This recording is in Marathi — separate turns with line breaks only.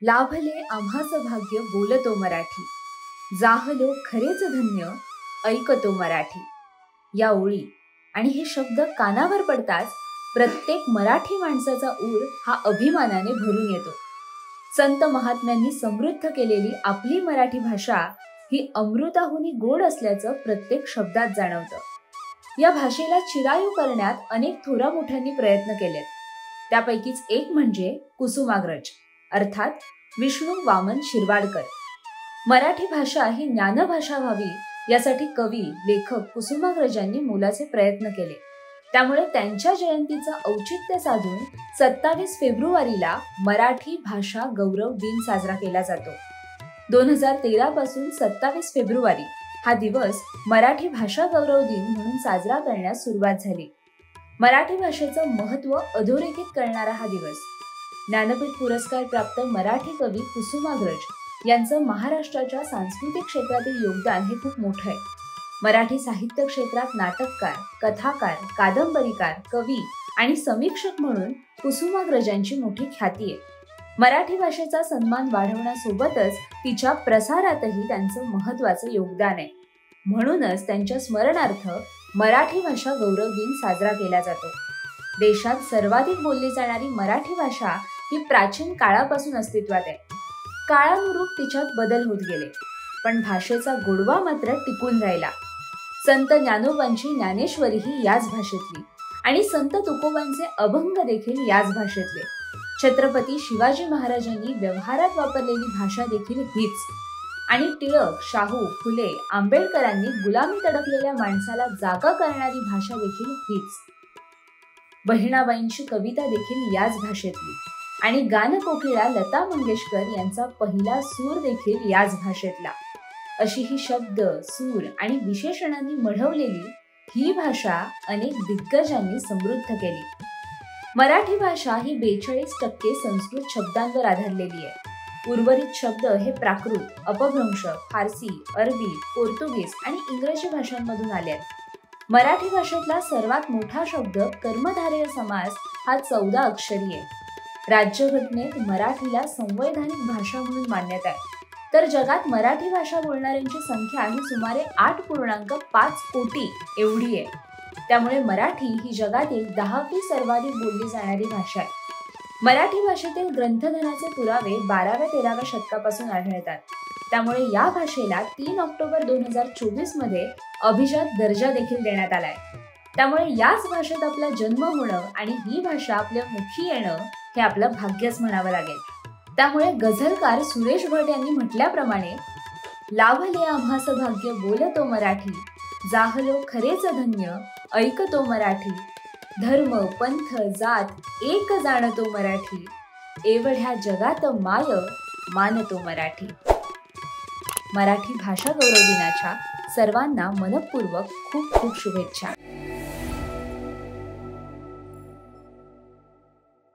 लाभले आम्हास भाग्य बोलतो मराठी, जाहलो खरेच धन्य ऐकतो मराठी। या ओळी आणि हे शब्द कानावर पडताच प्रत्येक मराठी माणसाचा ऊर हा अभिमानाने भरून येतो। संत महात्म्यांनी समृद्ध केलेली आपली मराठी भाषा ही अमृताहुनी गोड असल्याचं प्रत्येक शब्दात जाणवतं। या भाषेला चिरायू करण्यात अनेक थोरा मोठ्यांनी प्रयत्न केलेत। त्यापैकीच एक म्हणजे कुसुमाग्रज अर्थात विष्णू वामन शिरवाडकर। मराठी भाषा ही ज्ञानभाषा व्हावी यासाठी कवी लेखक कुसुमाग्रजांनी मोलाचे प्रयत्न केले। त्यामुळे त्यांच्या जयंतीचं औचित्य साधून 27 फेब्रुवारीला मराठी भाषा गौरव दिन साजरा केला जातो। 2013 पासून 27 फेब्रुवारी हा दिवस मराठी भाषा गौरव दिन म्हणून साजरा करण्यास सुरुवात झाली। मराठी भाषेचं महत्त्व अधोरेखित करणारा हा दिवस ज्ञानपीठ पुरस्कार प्राप्त मराठी कवी कुसुमाग्रज यांचं महाराष्ट्राच्या सांस्कृतिक क्षेत्रातील योगदान हे खूप मोठं आहे। मराठी साहित्य क्षेत्रात नाटककार, कथाकार, कादंबरीकार, कवी आणि समीक्षक म्हणून कुसुमाग्रजांची मोठी ख्याती आहे। मराठी भाषेचा सन्मान वाढवण्यासोबतच तिच्या प्रसारातही त्यांचं महत्त्वाचं योगदान आहे। म्हणूनच त्यांच्या स्मरणार्थ मराठी भाषा गौरव दिन साजरा केला जातो। देशात सर्वाधिक बोलली जाणारी मराठी भाषा ही प्राचीन काळापासून अस्तित्वात आहे। काळानुरूप तिच्यात बदल होत गेले, पण भाषेचा गोडवा मात्र टिकून राहिला। संत ज्ञानोबांची ज्ञानेश्वरी ही याच भाषेतली आणि संत तुकोबांचे अभंग देखील याच भाषेतले। छत्रपती शिवाजी महाराजांनी व्यवहारात वापरलेली भाषा देखील हीच आणि टिळक, शाहू, फुले, आंबेडकरांनी गुलामी तडकलेल्या माणसाला जागा करणारी भाषा देखील हीच। बहिणाबाईंची कविता देखील याच भाषेतली आणि गानकोकिळा लता मंगेशकर यांचा पहिला सूर देखील याच भाषेतला। अशी ही शब्द, सूर आणि विशेषणांनी मढवलेली ही भाषा अनेक दिग्गजांनी समृद्ध केली। मराठी भाषा ही 42% संस्कृत शब्दांवर आधारलेली आहे। उर्वरित शब्द हे प्राकृत, अपभ्रंश, फारसी, अरबी, पोर्तुगीज आणि इंग्रजी भाषांमधून आले आहेत। मराठी भाषेतला सर्वात मोठा शब्द कर्मधारय समास हा 14 अक्षरी आहे। राज्यघटनेत मराठीला संवैधानिक भाषा म्हणून मान्यता आहे, तर जगात मराठी भाषा बोलणाऱ्यांची संख्या ही सुमारे 8.5 कोटी एवढी आहे। त्यामुळे मराठी ही जगातील 10वी सर्वाधिक बोलली जाणारी भाषा आहे। मराठी भाषेतील ग्रंथधनाचे पुरावे 12व्या-13व्या शतकापासून आढळतात। त्यामुळे या भाषेला 3 ऑक्टोबर 2024 मध्ये अभिजात दर्जा देखील देण्यात आलाय। त्यामुळे याच भाषेत आपला जन्म होणं आणि ही भाषा आपल्या मुखी येणं हे आपलं भाग्यच म्हणावं लागेल। त्यामुळे गझलकार सुरेश भट यांनी म्हटल्याप्रमाणे लाभले आम्हास भाग्य बोलतो मराठी, जाहलो खरेच धन्य ऐकतो मराठी। धर्म, पंथ, जात एक जाणतो मराठी, एवढ्या जगात माय मानतो मराठी। मराठी भाषा गौरव दिनाच्या सर्वांना मनपूर्वक खूप खूप शुभेच्छा।